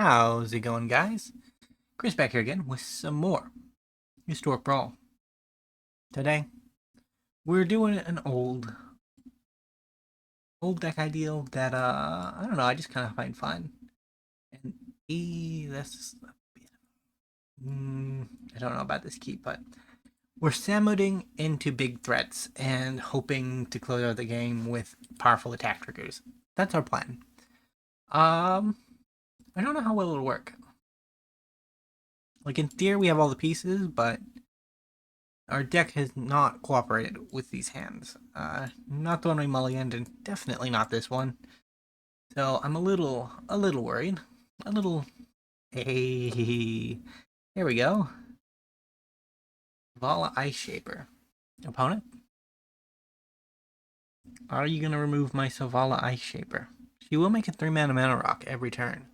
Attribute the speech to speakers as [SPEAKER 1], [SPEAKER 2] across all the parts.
[SPEAKER 1] How's it going, guys? Chris back here again with some more Historic Brawl. Today, we're doing an old deck ideal that, I don't know, I just kind of find fun. And that's, I don't know about this keep, but we're samuting into big threats and hoping to close out the game with powerful attack triggers. That's our plan. I don't know how well it'll work. Like, in theory, we have all the pieces, but our deck has not cooperated with these hands. Not the one we mulliganed, and definitely not this one. So I'm a little worried. A little. Hey, there we go. Vala Ice Shaper. Opponent, are you gonna remove my Savala Ice Shaper? She will make a 3-mana mana rock every turn.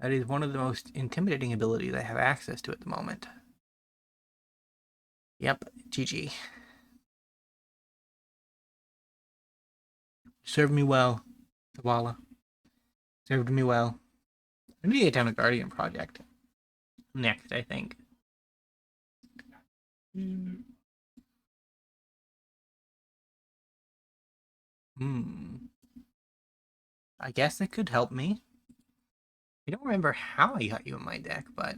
[SPEAKER 1] That is one of the most intimidating abilities I have access to at the moment. Yep, GG. Served me well, Savala. Served me well. I need to get down a Guardian project next, I think. I guess it could help me. I don't remember how I got you in my deck, but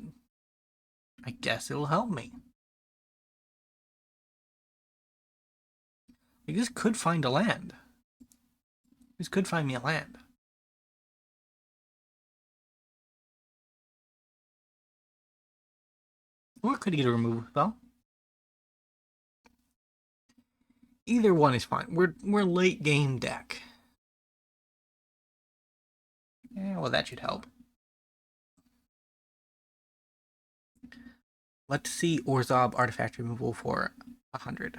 [SPEAKER 1] I guess it'll help me. Like, this could find a land. This could find me a land. Or could get a removal spell. Either one is fine. We're late game deck. Yeah, well, that should help. Let's see Orzhov artifact removal for 100.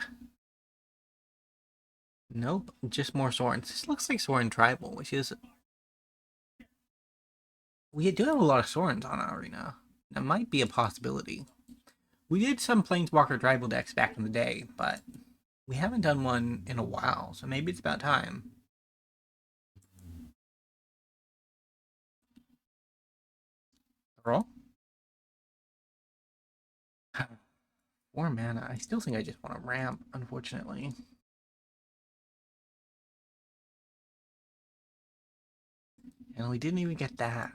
[SPEAKER 1] Nope, just more Sorens. This looks like Soren Tribal, which is... We do have a lot of Sorens on our arena. That might be a possibility. We did some Planeswalker Tribal decks back in the day, but we haven't done one in a while, so maybe it's about time. Roll. 4 mana. I still think I just want to ramp, unfortunately. And we didn't even get that.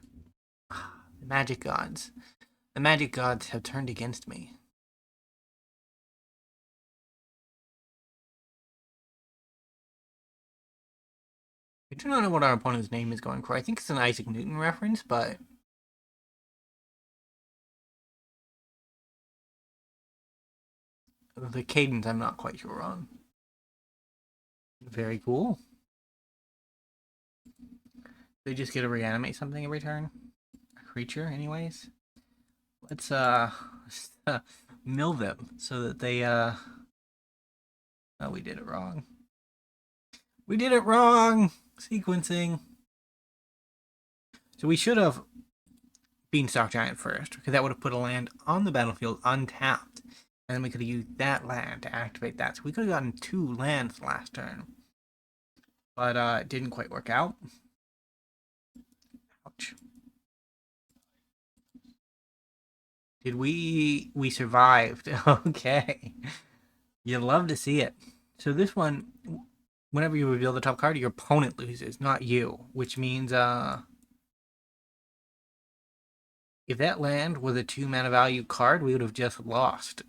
[SPEAKER 1] The magic gods. The magic gods have turned against me. I do not know what our opponent's name is going for. I think it's an Isaac Newton reference, but... the cadence I'm not quite sure on. Very cool. They just get to reanimate something every turn? A creature, anyways? Let's, mill them so that they, Oh, we did it wrong. We did it wrong! Sequencing. So we should have Beanstalk Giant first, because that would have put a land on the battlefield untapped. And then we could have used that land to activate that. So we could have gotten 2 lands last turn. But it didn't quite work out. Ouch. Did we survived. Okay. You love to see it. So this one, whenever you reveal the top card, your opponent loses, not you. Which means if that land was a 2 mana value card, we would have just lost.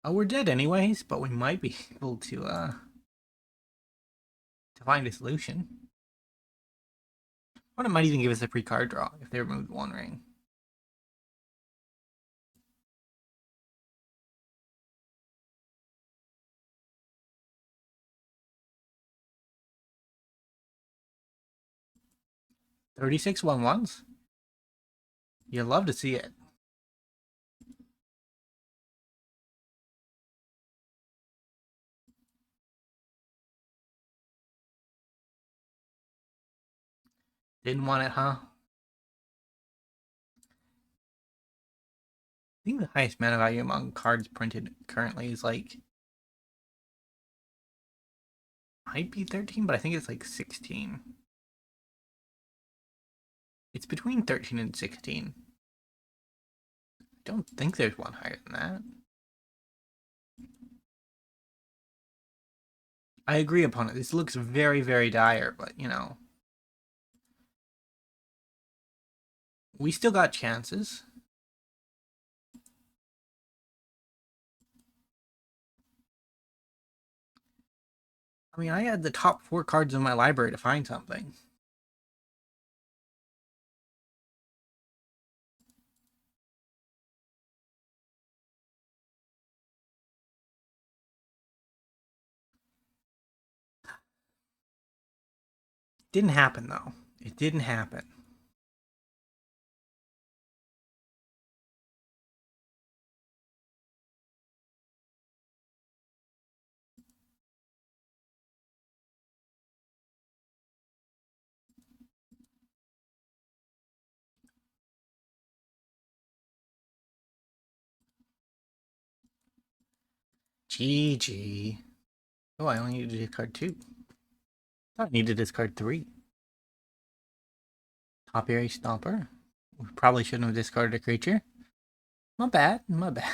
[SPEAKER 1] Oh, we're dead anyways, but we might be able to find a solution. Or it might even give us a free card draw if they removed 1 ring. $36 1/1s. You love to see it. Didn't want it, huh? I think the highest mana value among cards printed currently is like might be 13, but I think it's like 16. It's between 13 and 16. I don't think there's one higher than that. I agree upon it. This looks very, very dire, but you know, we still got chances. I mean, I had the top 4 cards in my library to find something. Didn't happen, though. It didn't happen. GG. Oh, I only needed to discard 2. I thought I needed to discard 3. Topiary Stomper. We probably shouldn't have discarded a creature. My bad, my bad.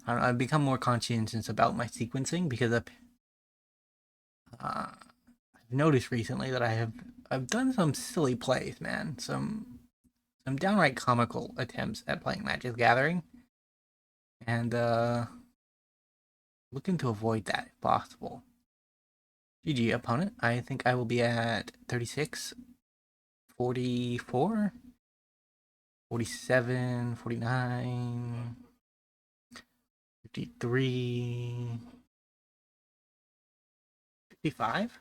[SPEAKER 1] I don't know, I've become more conscientious about my sequencing because I've noticed recently that I've done some silly plays, man. Some downright comical attempts at playing Magic Gathering, and looking to avoid that if possible. GG opponent. I think I will be at 36, 44, 47, 49, 53, 55.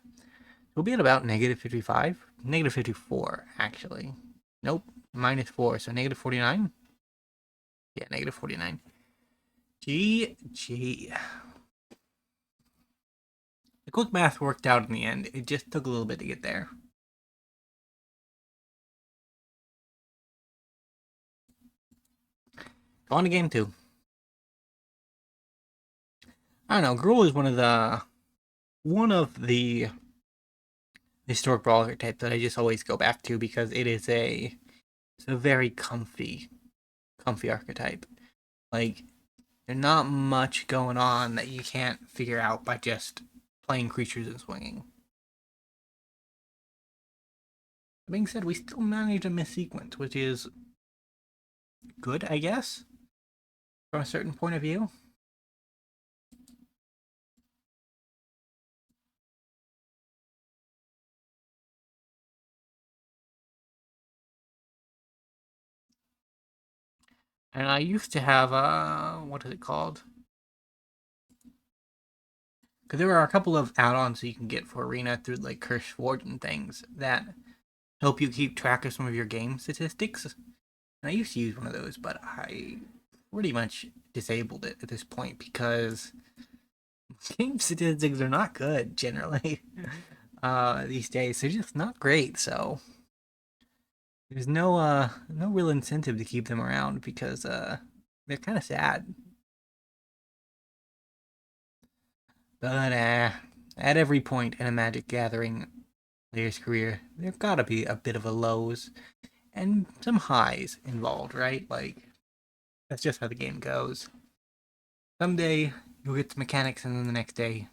[SPEAKER 1] We'll be at about negative 55, negative 54 actually. Nope, minus 4, so negative 49. Yeah, negative 49. GG. The quick math worked out in the end. It just took a little bit to get there. Go on to game 2. I don't know. Gruul is one of the historic brawl archetypes that I just always go back to because it's a very comfy archetype. Like, there's not much going on that you can't figure out by just playing creatures and swinging. That being said, we still managed a missequence, which is good, I guess, from a certain point of view. And I used to have, what is it called? Because there are a couple of add-ons that you can get for Arena through, like, Curse Forge and things that help you keep track of some of your game statistics. And I used to use one of those, but I pretty much disabled it at this point because game statistics are not good, generally, these days. They're just not great, so there's no real incentive to keep them around because they're kind of sad. But at every point in a Magic Gathering player's career, there gotta be a bit of a lows and some highs involved, right? Like, that's just how the game goes. Someday you'll get the mechanics, and then the next day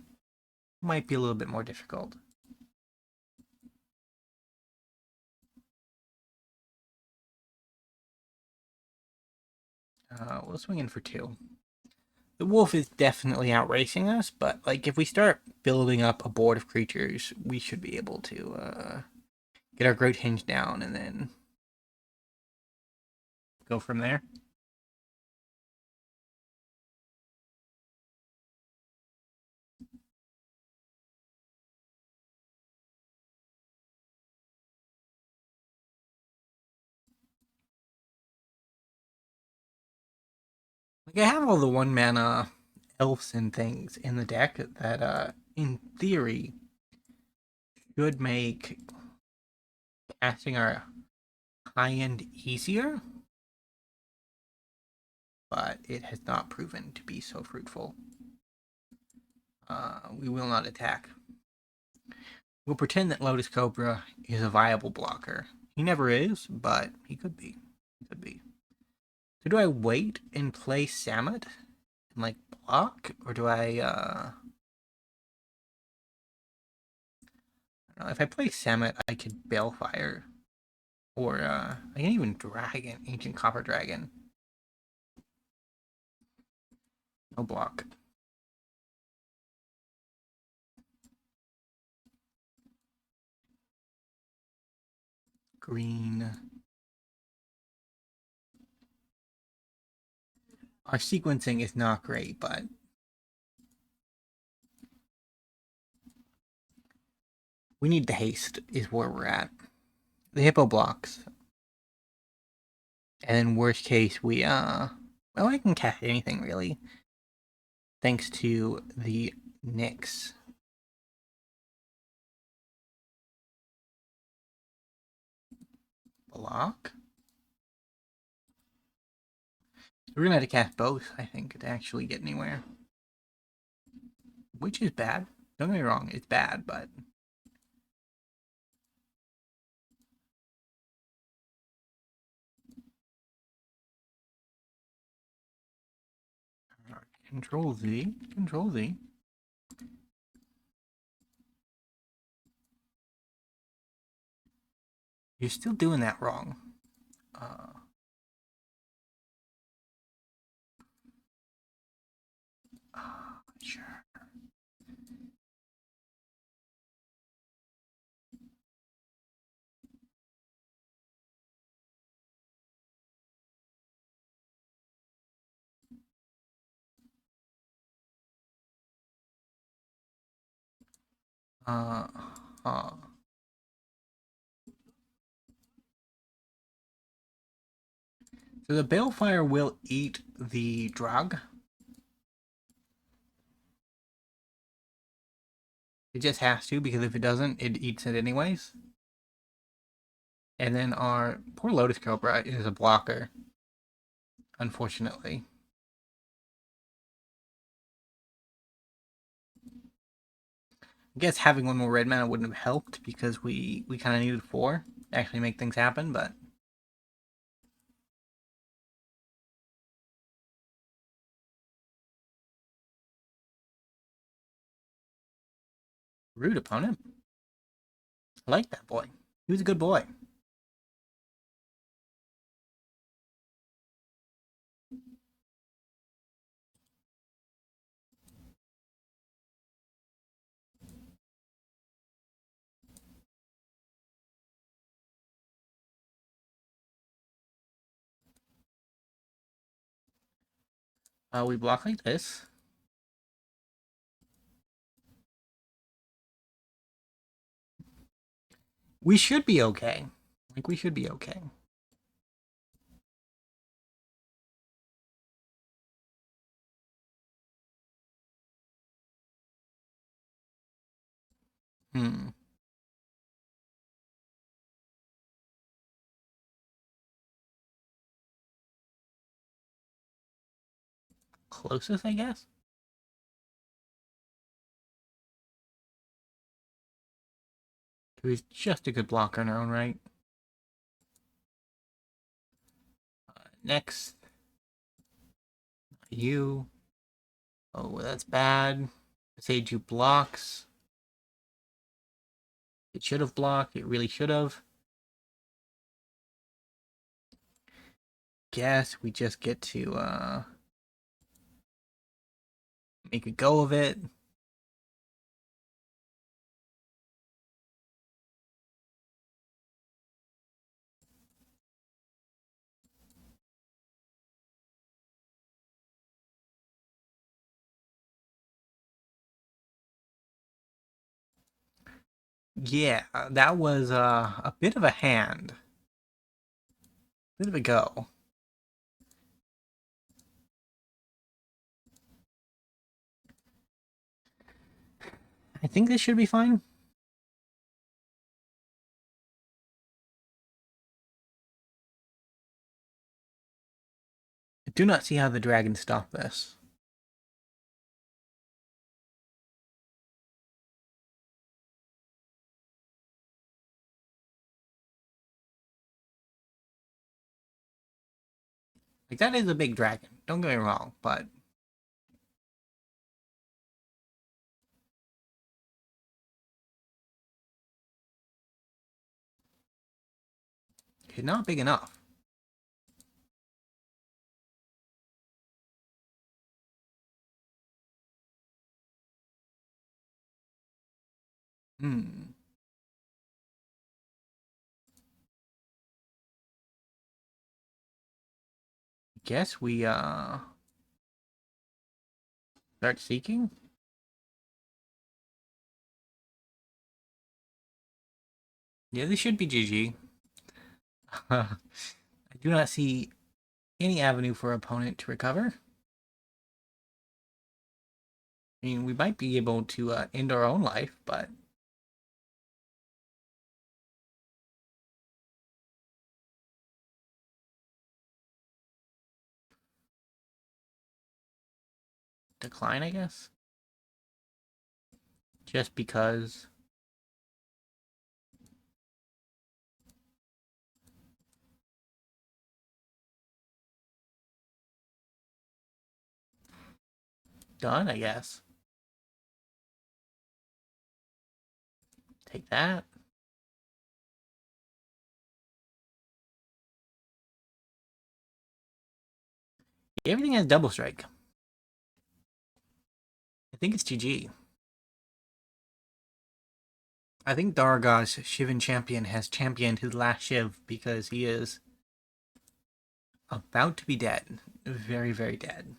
[SPEAKER 1] might be a little bit more difficult. We'll swing in for 2. The wolf is definitely outracing us, but like if we start building up a board of creatures, we should be able to get our Great Hinge down and then go from there. Like, I have all the 1-mana elves and things in the deck that in theory should make casting our high end easier, but it has not proven to be so fruitful. We will not attack. We'll pretend that Lotus Cobra is a viable blocker. He never is, but he could be. He could be. So do I wait and play Samut and like block, or do I don't know, if I play Samut, I could Balefire, or I can even Dragon, Ancient Copper Dragon. No block. Green. Our sequencing is not great, but we need the haste is where we're at. The hippo blocks. And in worst case, we well, I can cast anything really. Thanks to the Nyx. Block? We're gonna have to cast both, I think, to actually get anywhere. Which is bad. Don't get me wrong, it's bad, but Control Z. Control Z. You're still doing that wrong. Sure. Uh, uh. So the Balefire will eat the drug. It just has to, because if it doesn't, it eats it anyways. And then our poor Lotus Cobra is a blocker, unfortunately. I guess having one more red mana wouldn't have helped, because we kind of needed 4 to actually make things happen, but rude opponent. I like that boy. He was a good boy. We block like this. We should be okay. Like, we should be okay. Hmm. Closest, I guess? He's just a good blocker in our own right. Next. You. Oh, that's bad. Sage you blocks. It should have blocked. It really should have. Guess we just get to make a go of it. Yeah, that was a bit of a hand. Bit of a go. I think this should be fine. I do not see how the dragon stopped this. Like, that is a big dragon, don't get me wrong, but it's not big enough. Hmm. Guess we, start seeking? Yeah, this should be GG. I do not see any avenue for opponent to recover. I mean, we might be able to end our own life, but decline, I guess. Just because. Done, I guess. Take that. Everything has double strike. I think it's GG. I think Dargaz, Shivan champion, has championed his last Shiv because he is about to be dead. Very, very dead.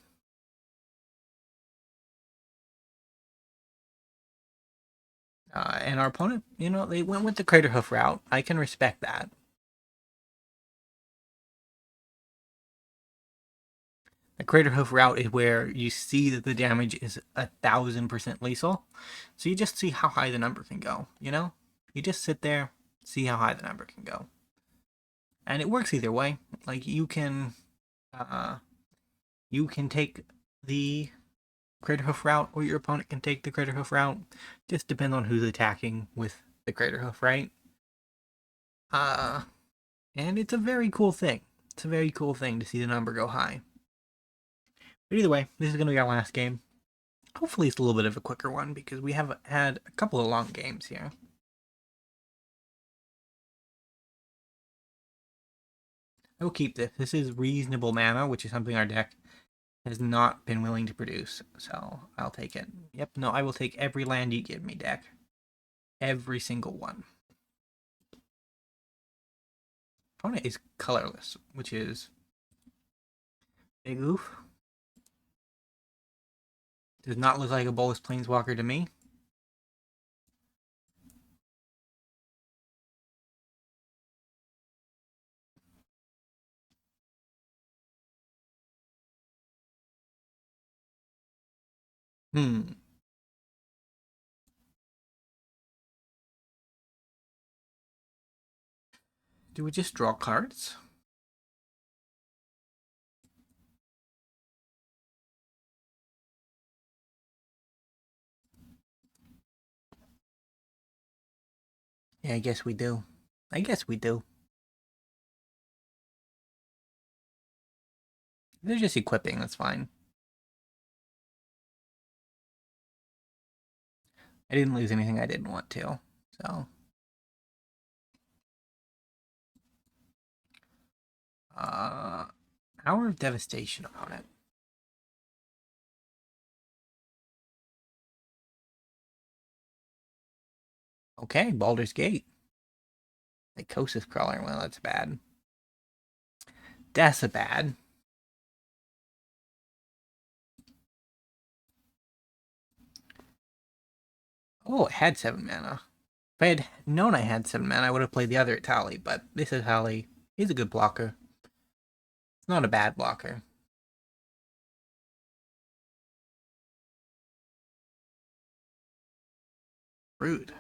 [SPEAKER 1] And our opponent, you know, they went with the Craterhoof route. I can respect that. The Craterhoof route is where you see that the damage is 1000% lethal. So you just see how high the number can go, you know? You just sit there, see how high the number can go. And it works either way. Like, you can take the Craterhoof route, or your opponent can take the Craterhoof route. Just depends on who's attacking with the Craterhoof, right? Uh, and it's a very cool thing. It's a very cool thing to see the number go high. But either way, this is going to be our last game. Hopefully it's a little bit of a quicker one, because we have had a couple of long games here. I will keep this. This is reasonable mana, which is something our deck has not been willing to produce. So I'll take it. Yep, no, I will take every land you give me, deck. Every single one. Opponent is colorless, which is big oof. Does not look like a Bolas Planeswalker to me. Hmm. Do we just draw cards? Yeah, I guess we do. I guess we do. They're just equipping, that's fine. I didn't lose anything I didn't want to, so. Hour of Devastation on it. Okay, Baldur's Gate. Nykthos Crawler, well, that's bad. That's a bad. Oh, it had 7 mana. If I had known I had 7 mana, I would have played the other Etali, but this Etali is a good blocker. It's not a bad blocker. Rude.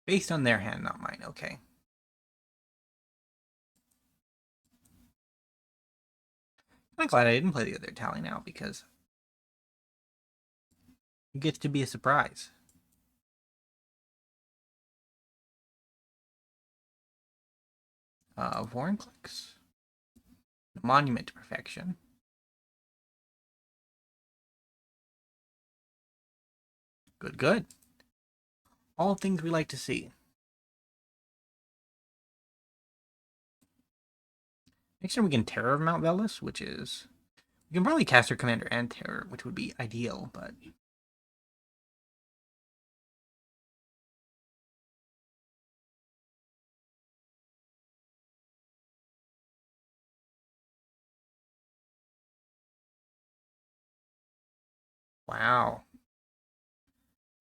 [SPEAKER 1] Based on their hand, not mine, okay. I'm glad I didn't play the other Etali now, because it gets to be a surprise. Vorinclex. Monument to Perfection. Good, good. All things we like to see. Next time we can Terror of Mount Velus, which is... We can probably cast our Commander and Terror, which would be ideal, but... Wow.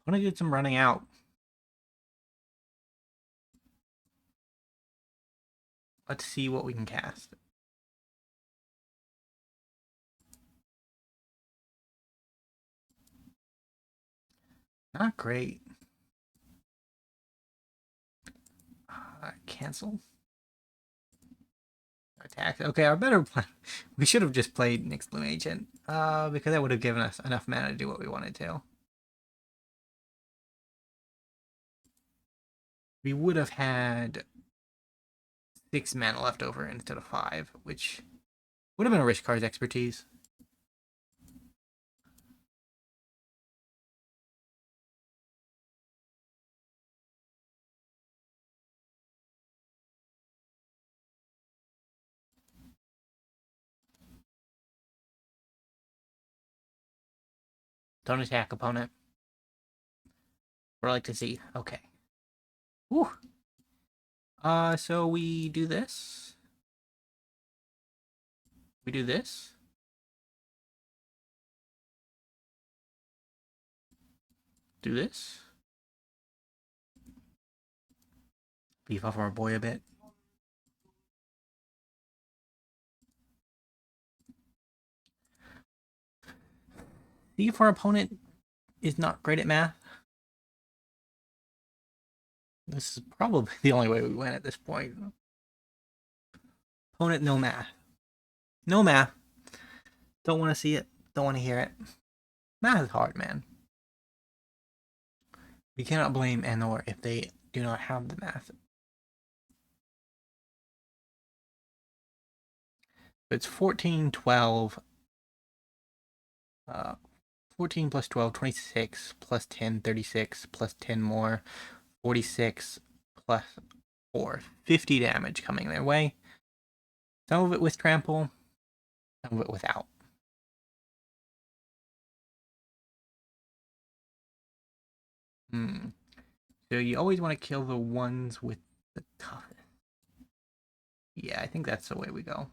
[SPEAKER 1] I'm gonna get some running out. Let's see what we can cast. Not great. Cancel. Attack. Okay, our better plan. We should have just played Nyx Bloom Agent. Because that would have given us enough mana to do what we wanted to. We would have had 6 mana left over instead of 5, which would have been a rich card's expertise. Don't attack, opponent. We'd like to see. Okay. Whew. So we do this. We do this. Do this. Beef off our boy a bit. See if our opponent is not great at math. This is probably the only way we win at this point. Opponent, no math. No math. Don't want to see it. Don't want to hear it. Math is hard, man. We cannot blame Anor if they do not have the math. It's 14, 12. 14 plus 12, 26, plus 10, 36, plus 10 more, 46, plus 4. 50 damage coming their way. Some of it with trample, some of it without. So you always want to kill the ones with the toughest. Yeah, I think that's the way we go.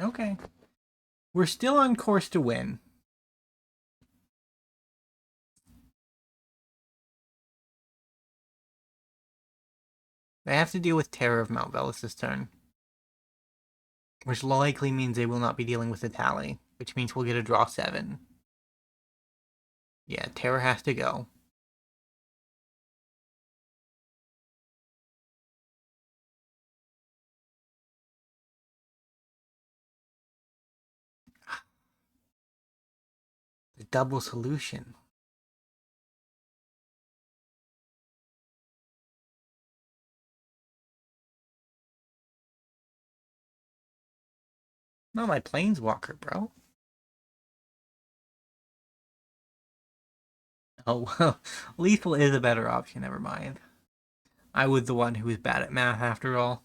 [SPEAKER 1] Okay. We're still on course to win. They have to deal with Terror of Mount Velus this turn. Which likely means they will not be dealing with Etali, which means we'll get a draw 7. Yeah, Terror has to go. The double solution. Not my Planeswalker, bro. Oh, well, Lethal is a better option, never mind. I was the one who was bad at math after all.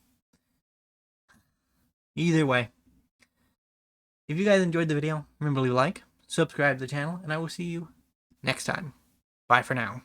[SPEAKER 1] Either way, if you guys enjoyed the video, remember to leave a like, subscribe to the channel, and I will see you next time. Bye for now.